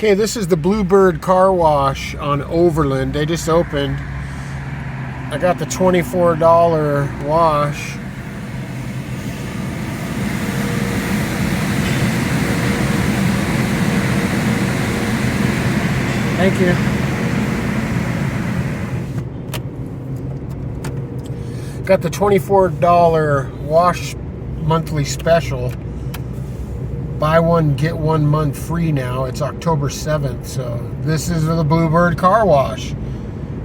Okay, this is the BlueBird car wash on Overland. They just opened. I got the $24 wash. Thank you. Got the $24 wash monthly special. Buy one, get 1 month free now. It's October 7th. So this is the BlueBird car wash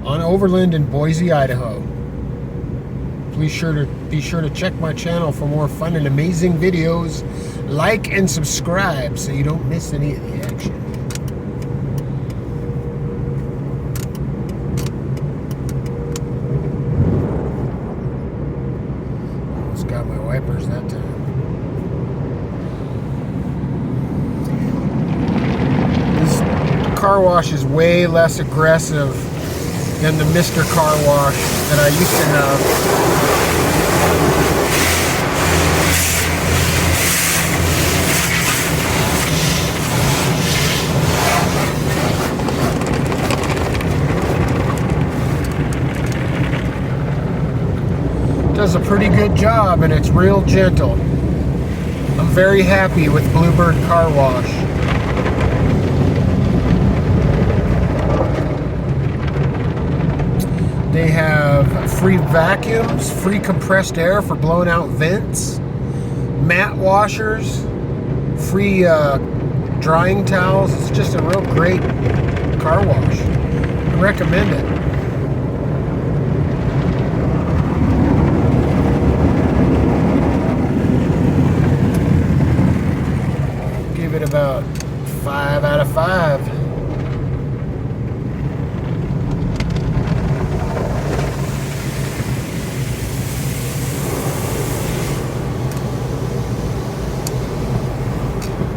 on Overland in Boise, Idaho. Be sure to check my channel for more fun and amazing videos. Like and subscribe so you don't miss any of the action. It's got my wipers that time. Car wash is way less aggressive than the Mr. Car Wash that I used to have. Does a pretty good job and it's real gentle. I'm very happy with BlueBird Car Wash. They have free vacuums, free compressed air for blowing out vents, mat washers, free drying towels. It's just a real great car wash. I recommend it. Give it about 5 out of 5.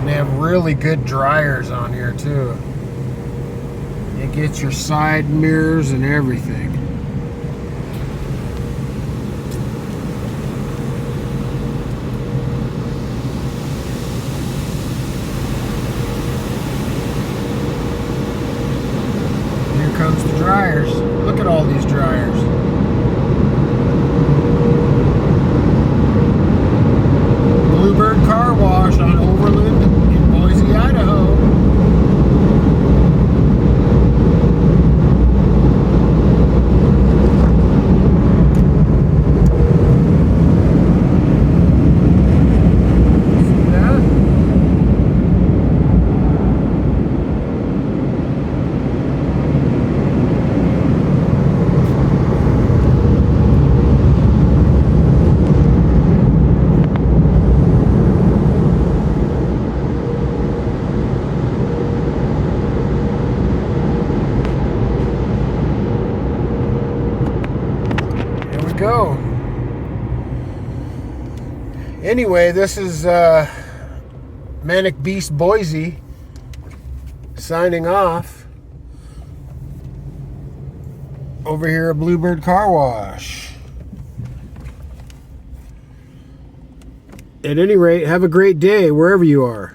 They have really good dryers on here too. It gets your side mirrors and everything. Here comes the dryers. Look at all these dryers. BlueBird car wash on Overland in Boise, Idaho. See that? Go. Anyway, this is Manic Beast Boise signing off over here at BlueBird Car Wash. At any rate, have a great day wherever you are.